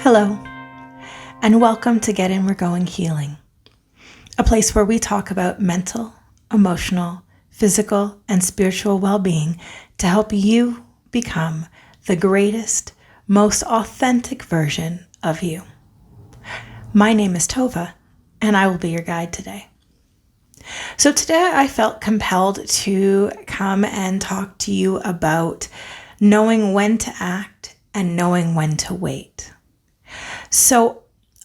Hello, and welcome to Get In We're Going Healing, a place where we talk about mental, emotional, physical, and spiritual well-being to help you become the greatest, most authentic version of you. My name is Tovah, and I will be your guide today. So today I felt compelled to come and talk to you about knowing when to act and knowing when to wait. So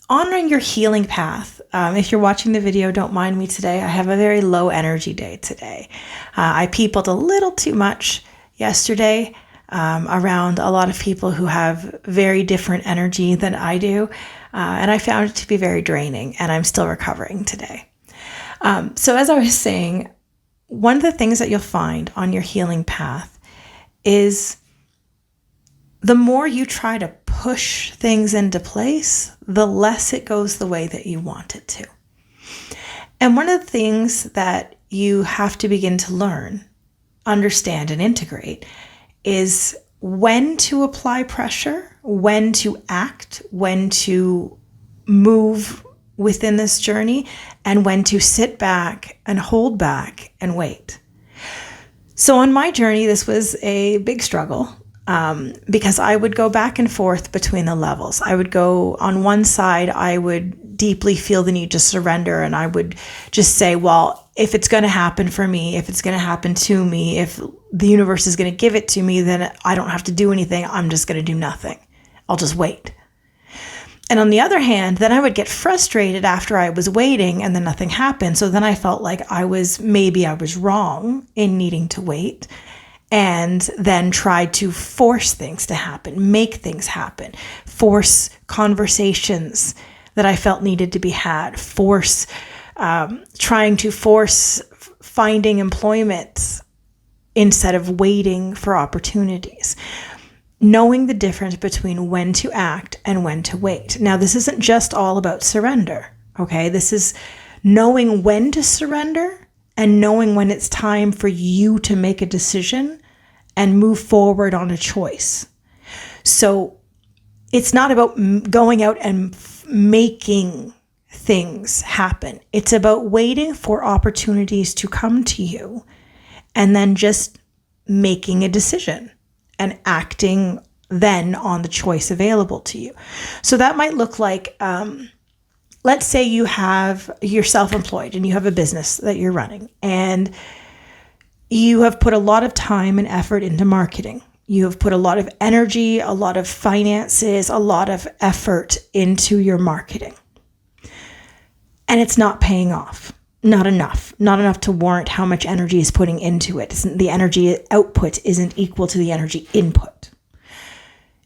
honoring your healing path. If you're watching the video, don't mind me today. I have a very low energy day today. I peopled a little too much yesterday around a lot of people who have very different energy than I do. And I found it to be very draining, and I'm still recovering today. So as I was saying, one of the things that you'll find on your healing path is the more you try to push things into place, the less it goes the way that you want it to. And one of the things that you have to begin to learn, understand, and integrate is when to apply pressure, when to act, when to move within this journey, and when to sit back and hold back and wait. So on my journey, this was a big struggle. Because I would go back and forth between the levels. I would go on one side, I would deeply feel the need to surrender, and I would just say, well, if it's going to happen for me, if it's going to happen to me, if the universe is going to give it to me, then I don't have to do anything. I'm just going to do nothing. I'll just wait. And on the other hand, then I would get frustrated after I was waiting and then nothing happened. So then I felt like I was wrong in needing to wait. And then tried to force things to happen, make things happen, force conversations that I felt needed to be had, trying to force finding employment instead of waiting for opportunities. Knowing the difference between when to act and when to wait. Now, this isn't just all about surrender, okay? This is knowing when to surrender and knowing when it's time for you to make a decision and move forward on a choice. So it's not about going out and making things happen. It's about waiting for opportunities to come to you and then just making a decision and acting then on the choice available to you. So that might look like, let's say you're self-employed and you have a business that you're running, and you have put a lot of time and effort into marketing. You have put a lot of energy, a lot of finances, a lot of effort into your marketing. And it's not paying off. Not enough to warrant how much energy is putting into it. The energy output isn't equal to the energy input.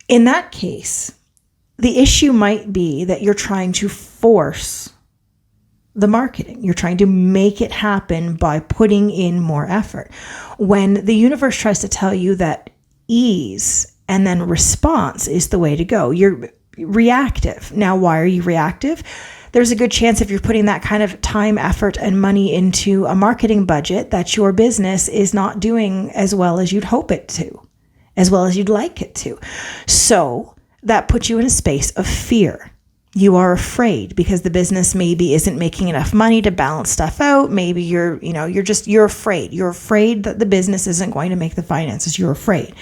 In that case, the issue might be that you're trying to force the marketing. You're trying to make it happen by putting in more effort. When the universe tries to tell you that ease and then response is the way to go, you're reactive. Now, why are you reactive? There's a good chance if you're putting that kind of time, effort, and money into a marketing budget that your business is not doing as well as you'd hope it to, as well as you'd like it to. So that puts you in a space of fear. You are afraid because the business maybe isn't making enough money to balance stuff out. Maybe you're afraid. You're afraid that the business isn't going to make the finances. You're afraid.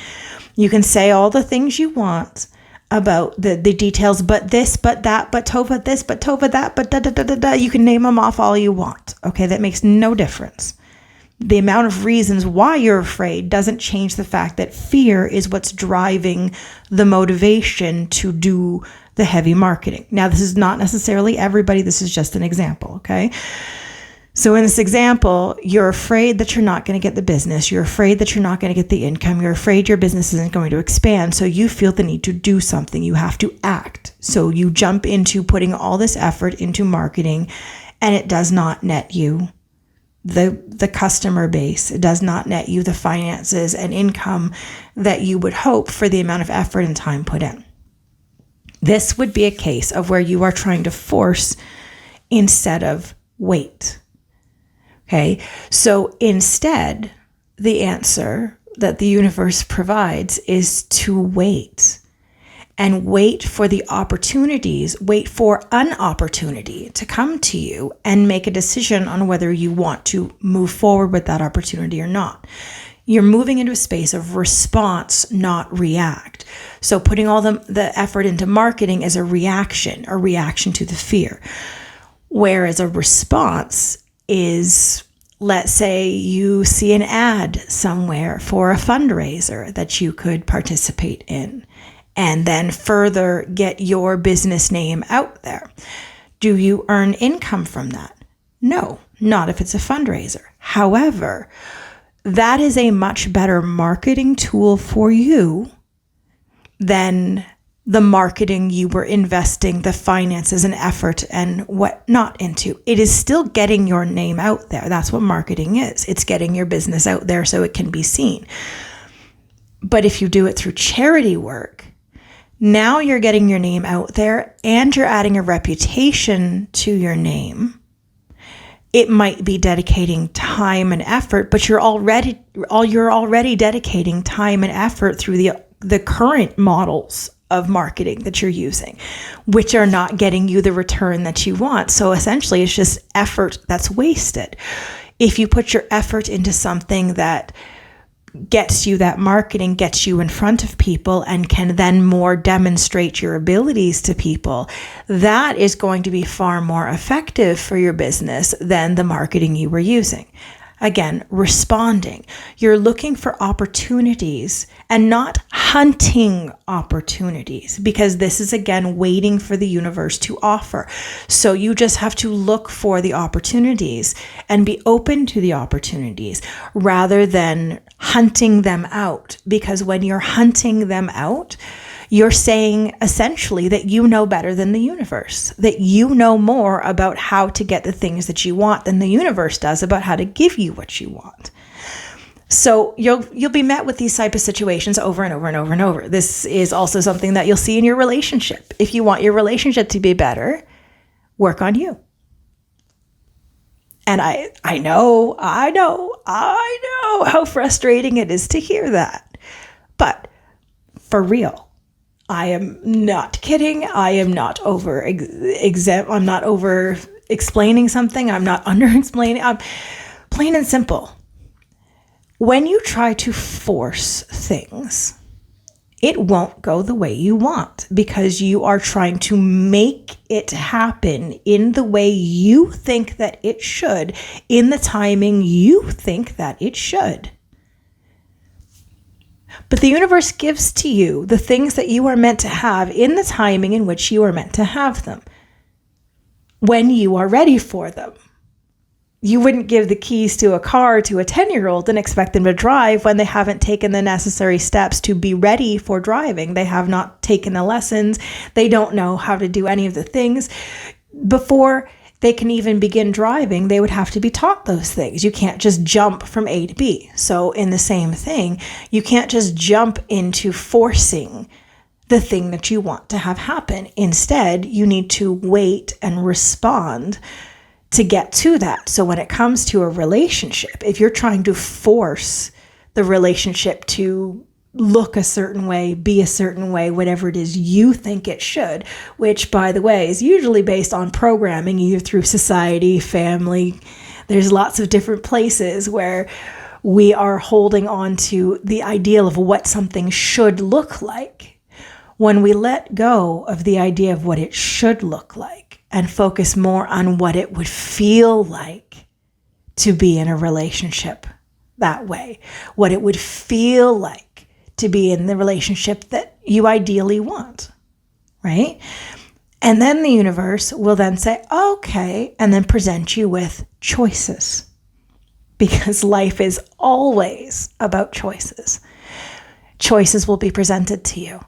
You can say all the things you want about the details, but this, but that, but Tovah this, but Tovah that, but da da da da da. You can name them off all you want. Okay, that makes no difference. The amount of reasons why you're afraid doesn't change the fact that fear is what's driving the motivation to do the heavy marketing. Now, this is not necessarily everybody. This is just an example, okay? So in this example, you're afraid that you're not going to get the business. You're afraid that you're not going to get the income. You're afraid your business isn't going to expand. So you feel the need to do something. You have to act. So you jump into putting all this effort into marketing, and it does not net you the customer base. It does not net you the finances and income that you would hope for the amount of effort and time put in. This would be a case of where you are trying to force instead of wait. Okay, so instead, the answer that the universe provides is to wait and wait for the opportunities, wait for an opportunity to come to you and make a decision on whether you want to move forward with that opportunity or not. You're moving into a space of response, not react. So putting all the effort into marketing is a reaction to the fear. Whereas a response is, let's say you see an ad somewhere for a fundraiser that you could participate in, and then further get your business name out there. Do you earn income from that? No, not if it's a fundraiser. However, that is a much better marketing tool for you than the marketing you were investing the finances and effort and whatnot into. It is still getting your name out there. That's what marketing is. It's getting your business out there so it can be seen. But if you do it through charity work, now you're getting your name out there and you're adding a reputation to your name. It might be dedicating time and effort, but you're already dedicating time and effort through the current models of marketing that you're using, which are not getting you the return that you want. So essentially, it's just effort that's wasted. If you put your effort into something that gets you that marketing, gets you in front of people, and can then more demonstrate your abilities to people, that is going to be far more effective for your business than the marketing you were using. Again, responding. You're looking for opportunities and not hunting opportunities, because this is, again, waiting for the universe to offer. So you just have to look for the opportunities and be open to the opportunities rather than hunting them out. Because when you're hunting them out, you're saying essentially that you know better than the universe, that you know more about how to get the things that you want than the universe does about how to give you what you want. So you'll be met with these type of situations over and over and over and over. This is also something that you'll see in your relationship. If you want your relationship to be better, work on you. And I know how frustrating it is to hear that. But for real, I am not kidding. I am not I'm not over explaining something. I'm not under explaining. I'm plain and simple. When you try to force things, it won't go the way you want, because you are trying to make it happen in the way you think that it should, in the timing you think that it should. But the universe gives to you the things that you are meant to have in the timing in which you are meant to have them, when you are ready for them. You wouldn't give the keys to a car to a 10-year-old and expect them to drive when they haven't taken the necessary steps to be ready for driving. They have not taken the lessons. They don't know how to do any of the things. Before they can even begin driving, they would have to be taught those things. You can't just jump from A to B. So in the same thing, you can't just jump into forcing the thing that you want to have happen. Instead, you need to wait and respond to get to that. So when it comes to a relationship, if you're trying to force the relationship to look a certain way, be a certain way, whatever it is you think it should, which, by the way, is usually based on programming, either through society, family. There's lots of different places where we are holding on to the ideal of what something should look like. When we let go of the idea of what it should look like and focus more on what it would feel like to be in a relationship that way, what it would feel like to be in the relationship that you ideally want, right? And then the universe will then say, okay, and then present you with choices, because life is always about choices. Choices will be presented to you.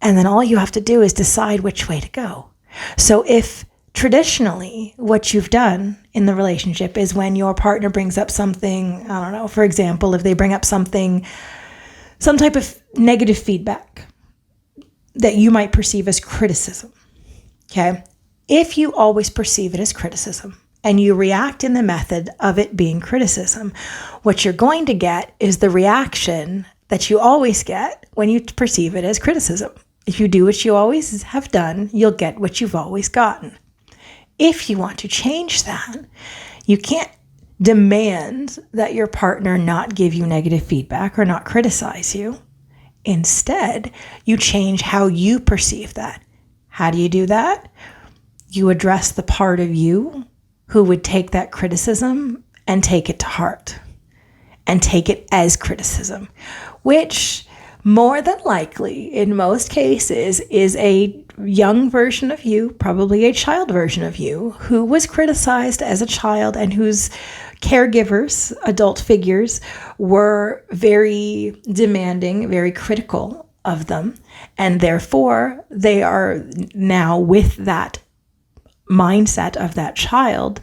And then all you have to do is decide which way to go. So if traditionally what you've done in the relationship is when your partner brings up something, I don't know, for example, if they bring up some type of negative feedback that you might perceive as criticism, okay? If you always perceive it as criticism and you react in the method of it being criticism, what you're going to get is the reaction that you always get when you perceive it as criticism. If you do what you always have done, you'll get what you've always gotten. If you want to change that, you can't demand that your partner not give you negative feedback or not criticize you. Instead, you change how you perceive that. How do you do that? You address the part of you who would take that criticism and take it to heart and take it as criticism, which more than likely, in most cases, is a young version of you, probably a child version of you, who was criticized as a child and whose caregivers, adult figures, were very demanding, very critical of them. And therefore, they are now with that mindset of that child.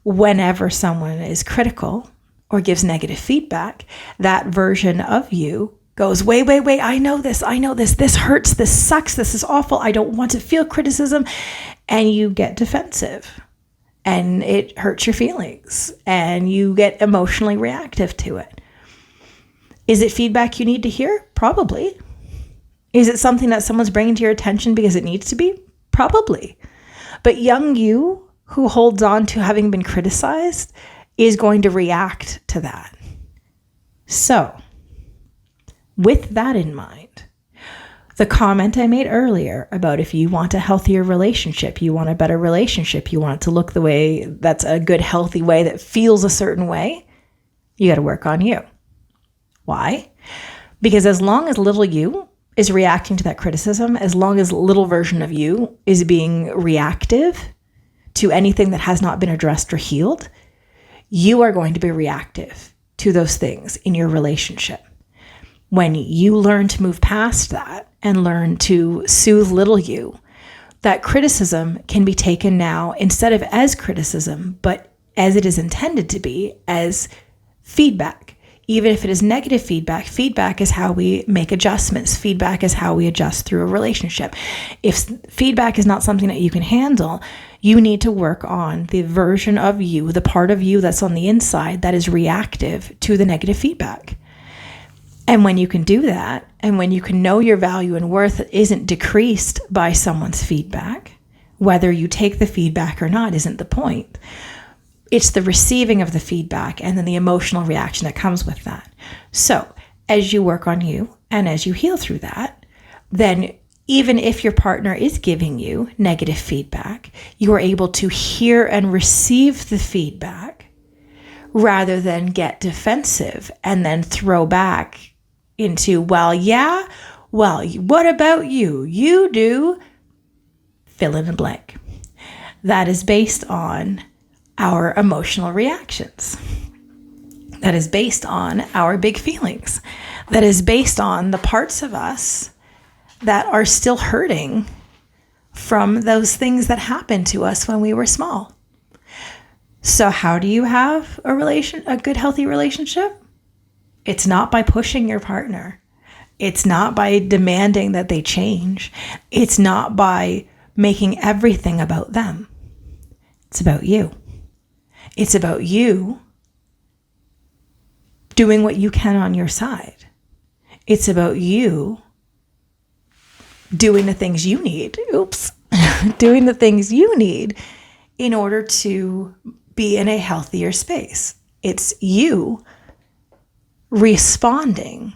Whenever someone is critical or gives negative feedback, that version of you goes, wait, I know this, this hurts, this sucks, this is awful, I don't want to feel criticism. And you get defensive and it hurts your feelings and you get emotionally reactive to it. Is it feedback you need to hear? Probably. Is it something that someone's bringing to your attention because it needs to be? Probably. But young you who holds on to having been criticized is going to react to that. So, with that in mind, the comment I made earlier about if you want a healthier relationship, you want a better relationship, you want it to look the way that's a good, healthy way that feels a certain way, you got to work on you. Why? Because as long as little you is reacting to that criticism, as long as little version of you is being reactive to anything that has not been addressed or healed, you are going to be reactive to those things in your relationship. When you learn to move past that and learn to soothe little you, that criticism can be taken now instead of as criticism, but as it is intended to be, as feedback. Even if it is negative feedback, feedback is how we make adjustments. Feedback is how we adjust through a relationship. If feedback is not something that you can handle, you need to work on the version of you, the part of you that's on the inside that is reactive to the negative feedback. And when you can do that, and when you can know your value and worth isn't decreased by someone's feedback, whether you take the feedback or not isn't the point. It's the receiving of the feedback and then the emotional reaction that comes with that. So as you work on you and as you heal through that, then even if your partner is giving you negative feedback, you are able to hear and receive the feedback rather than get defensive and then throw back into, what about you? You do fill in the blank. That is based on our emotional reactions. That is based on our big feelings. That is based on the parts of us that are still hurting from those things that happened to us when we were small. So how do you have a good, healthy relationship? It's not by pushing your partner. It's not by demanding that they change. It's not by making everything about them. It's about you. It's about you doing what you can on your side. It's about you doing the things you need. Doing the things you need in order to be in a healthier space. It's you responding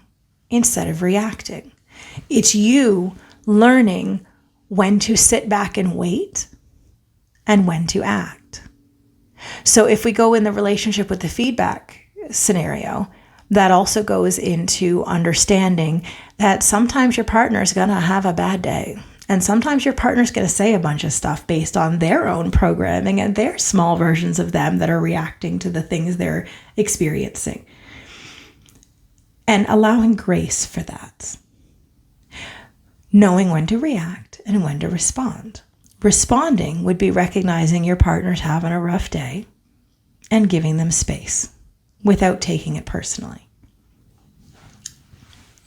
instead of reacting. It's you learning when to sit back and wait and when to act. So if we go in the relationship with the feedback scenario, that also goes into understanding that sometimes your partner is going to have a bad day. And sometimes your partner's going to say a bunch of stuff based on their own programming and their small versions of them that are reacting to the things they're experiencing. And allowing grace for that. Knowing when to react and when to respond. Responding would be recognizing your partner's having a rough day and giving them space without taking it personally.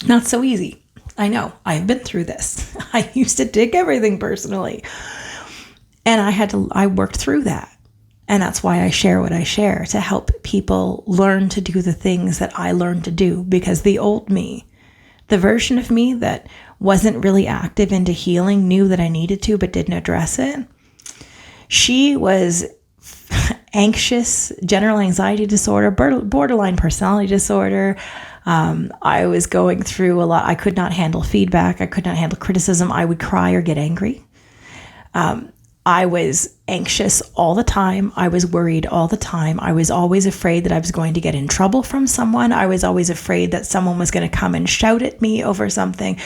Not so easy. I know. I've been through this. I used to take everything personally. And I worked through that. And that's why I share what I share, to help people learn to do the things that I learned to do. Because the old me, the version of me that wasn't really active into healing, knew that I needed to, but didn't address it. She was anxious, general anxiety disorder, borderline personality disorder. I was going through a lot. I could not handle feedback. I could not handle criticism. I would cry or get angry. I was anxious all the time. I was worried all the time. I was always afraid that I was going to get in trouble from someone. I was always afraid that someone was going to come and shout at me over something.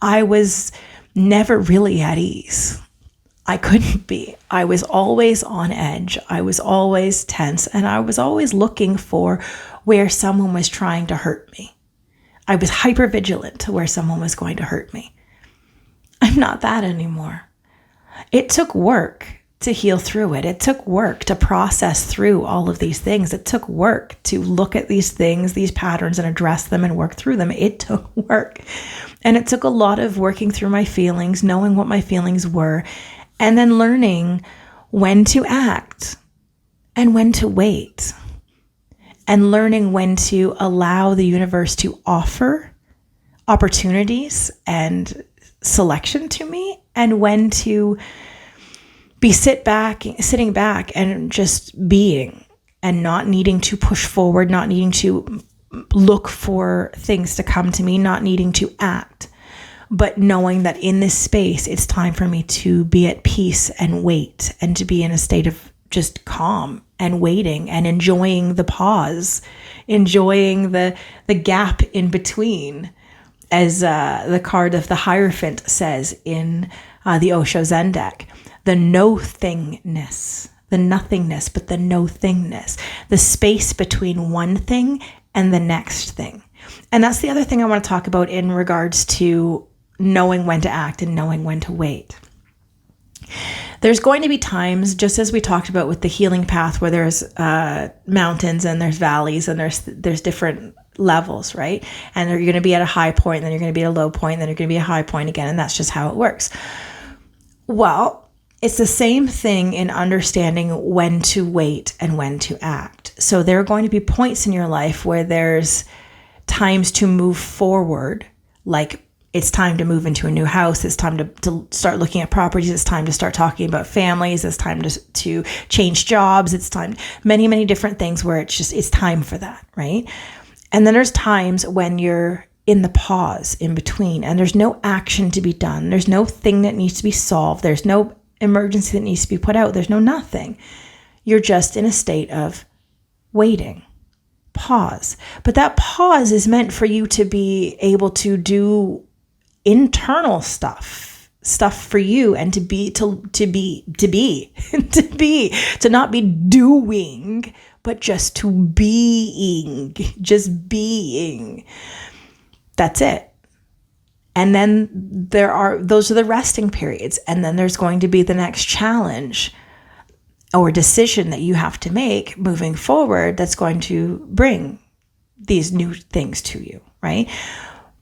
I was never really at ease. I couldn't be. I was always on edge. I was always tense, and I was always looking for where someone was trying to hurt me. I was hypervigilant to where someone was going to hurt me. I'm not that anymore. It took work to heal through it. It took work to process through all of these things. It took work to look at these things, these patterns, and address them and work through them. It took work. And it took a lot of working through my feelings, knowing what my feelings were, and then learning when to act and when to wait, and learning when to allow the universe to offer opportunities and selection to me, and when to be sitting back and just being, and not needing to push forward, not needing to look for things to come to me, not needing to act, but knowing that in this space, it's time for me to be at peace and wait, and to be in a state of just calm and waiting and enjoying the pause, enjoying the gap in between, as the card of the Hierophant says in the Osho Zen deck, the no-thingness, the nothingness, but the no-thingness, the space between one thing and the next thing. And that's the other thing I want to talk about in regards to knowing when to act and knowing when to wait. There's going to be times, just as we talked about with the healing path, where there's mountains and there's valleys and there's different levels, right? And you're going to be at a high point, then you're going to be at a low point, then you're going to be at a high point again, and that's just how it works. Well, it's the same thing in understanding when to wait and when to act. So there are going to be points in your life where there's times to move forward, like it's time to move into a new house. It's time to start looking at properties. It's time to start talking about families. It's time to change jobs. It's time, many, many different things where it's time for that, right? And then there's times when you're in the pause in between, and there's no action to be done. There's no thing that needs to be solved. There's no emergency that needs to be put out. There's no nothing. You're just in a state of waiting. Pause. But that pause is meant for you to be able to do internal stuff for you, and to not be doing, but just to being, just being. That's it. And then those are the resting periods. And then there's going to be the next challenge or decision that you have to make moving forward that's going to bring these new things to you, right?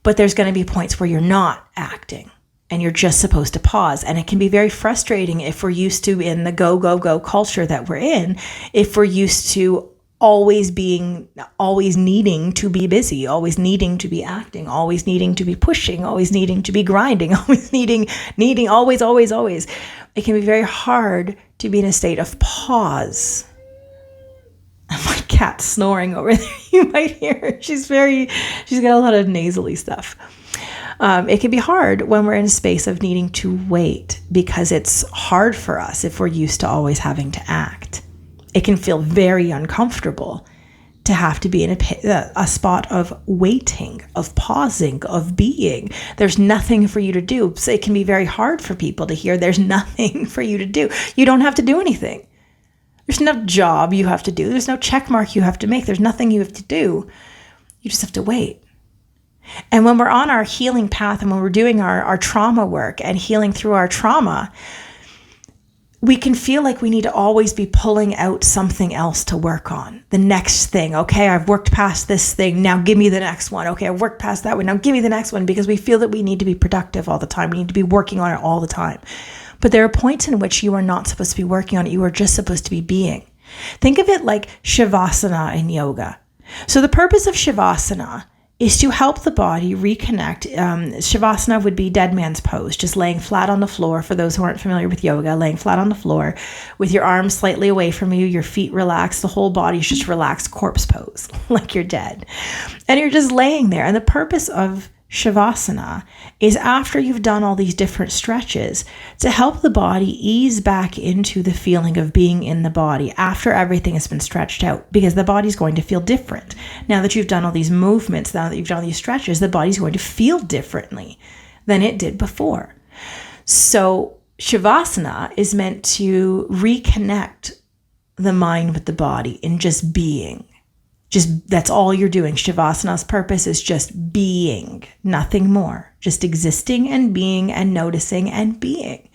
But there's going to be points where you're not acting and you're just supposed to pause. And it can be very frustrating if we're used to, in the go, go, go culture that we're in, if we're used to always needing to be busy, always needing to be acting, always needing to be pushing, always needing to be grinding, always needing, always. It can be very hard to be in a state of pause. My cat's snoring over there. You might hear her. She's got a lot of nasally stuff. It can be hard when we're in a space of needing to wait, because it's hard for us if we're used to always having to act. It can feel very uncomfortable to have to be in a spot of waiting, of pausing, of being. There's nothing for you to do. So it can be very hard for people to hear there's nothing for you to do. You don't have to do anything. There's no job you have to do. There's no check mark you have to make. There's nothing you have to do. You just have to wait. And when we're on our healing path, and when we're doing our trauma work and healing through our trauma, we can feel like we need to always be pulling out something else to work on. The next thing. Okay, I've worked past this thing. Now give me the next one. Okay, I've worked past that one. Now give me the next one, because we feel that we need to be productive all the time. We need to be working on it all the time. But there are points in which you are not supposed to be working on it. You are just supposed to be being. Think of it like Shavasana in yoga. So the purpose of Shavasana is to help the body reconnect. Shavasana would be dead man's pose, just laying flat on the floor. For those who aren't familiar with yoga, laying flat on the floor with your arms slightly away from you, your feet relaxed, the whole body's just relaxed corpse pose, like you're dead. And you're just laying there. And the purpose of Shavasana is, after you've done all these different stretches, to help the body ease back into the feeling of being in the body after everything has been stretched out, because the body's going to feel different. Now that you've done all these movements, now that you've done these stretches, the body's going to feel differently than it did before. So Shavasana is meant to reconnect the mind with the body in just being. That's all you're doing. Shavasana's purpose is just being, nothing more. Just existing and being and noticing and being.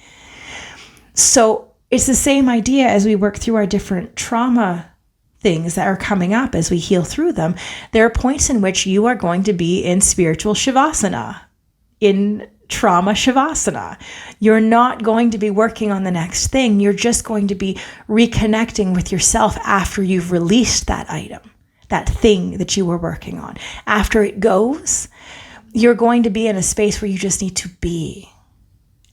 So it's the same idea as we work through our different trauma things that are coming up as we heal through them. There are points in which you are going to be in spiritual Shavasana, in trauma Shavasana. You're not going to be working on the next thing. You're just going to be reconnecting with yourself after you've released that item, that thing that you were working on. After it goes, you're going to be in a space where you just need to be.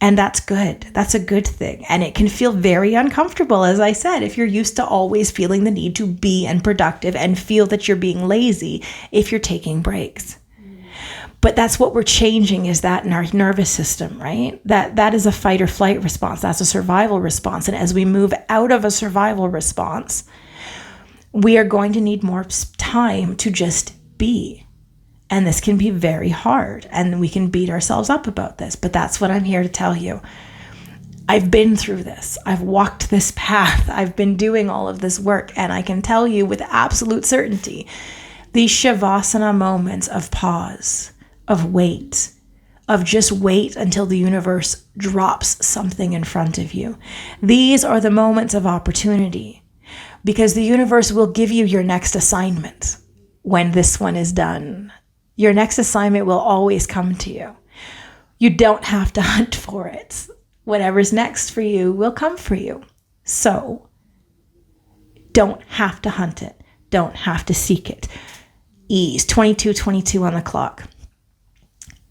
And that's good. That's a good thing. And it can feel very uncomfortable, as I said, if you're used to always feeling the need to be and productive and feel that you're being lazy if you're taking breaks. But that's what we're changing, is that in our nervous system, right? That is a fight or flight response. That's a survival response. And as we move out of a survival response, we are going to need more time to just be. And this can be very hard, and we can beat ourselves up about this, but that's what I'm here to tell you. I've been through this. I've walked this path. I've been doing all of this work, and I can tell you with absolute certainty, these Shavasana moments of pause, of wait, of just wait until the universe drops something in front of you. These are the moments of opportunity, because the universe will give you your next assignment when this one is done. Your next assignment will always come to you. You don't have to hunt for it. Whatever's next for you will come for you. So don't have to hunt it. Don't have to seek it. Ease. 22:22 on the clock.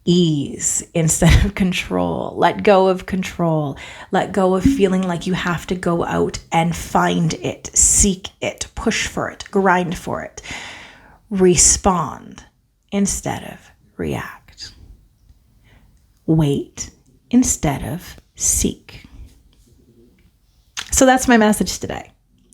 Ease instead of control. Let go of control. Let go of feeling like you have to go out and find it, seek it, push for it, grind for it. Respond instead of react. Wait instead of seek. So that's my message today.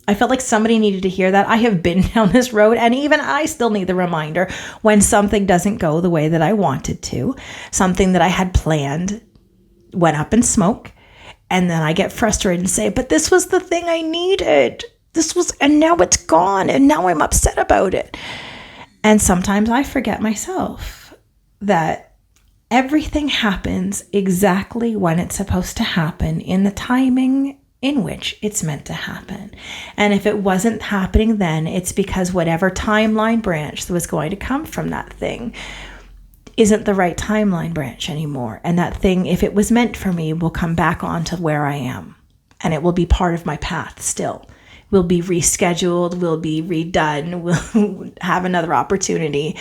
I felt like somebody needed to hear that. I have been down this road, and even I still need the reminder when something doesn't go the way that I wanted to, something that I had planned went up in smoke, and then I get frustrated and say, but this was the thing I needed. And now it's gone, and now I'm upset about it. And sometimes I forget myself that everything happens exactly when it's supposed to happen, in the timing in which it's meant to happen. And if it wasn't happening then, it's because whatever timeline branch that was going to come from that thing isn't the right timeline branch anymore. And that thing, if it was meant for me, will come back onto where I am. And it will be part of my path still. Will be rescheduled, will be redone, will have another opportunity.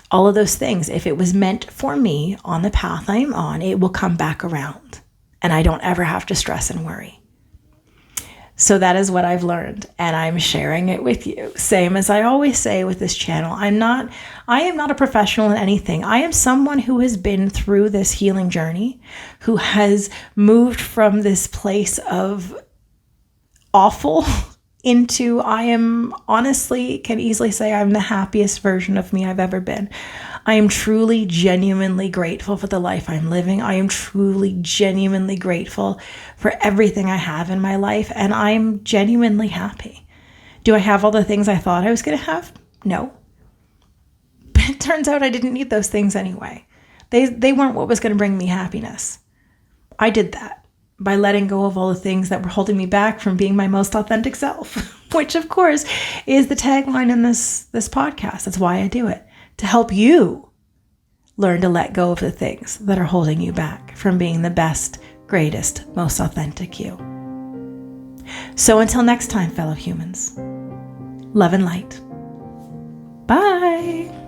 All of those things, if it was meant for me on the path I'm on, it will come back around. And I don't ever have to stress and worry. So that is what I've learned, and I'm sharing it with you. Same as I always say with this channel, I am not a professional in anything. I am someone who has been through this healing journey, who has moved from this place of awful into, I am honestly, can easily say I'm the happiest version of me I've ever been. I am truly, genuinely grateful for the life I'm living. I am truly, genuinely grateful for everything I have in my life, and I'm genuinely happy. Do I have all the things I thought I was going to have? No. But it turns out I didn't need those things anyway. They weren't what was going to bring me happiness. I did that by letting go of all the things that were holding me back from being my most authentic self, which of course is the tagline in this podcast. That's why I do it. To help you learn to let go of the things that are holding you back from being the best, greatest, most authentic you. So until next time, fellow humans, love and light. Bye.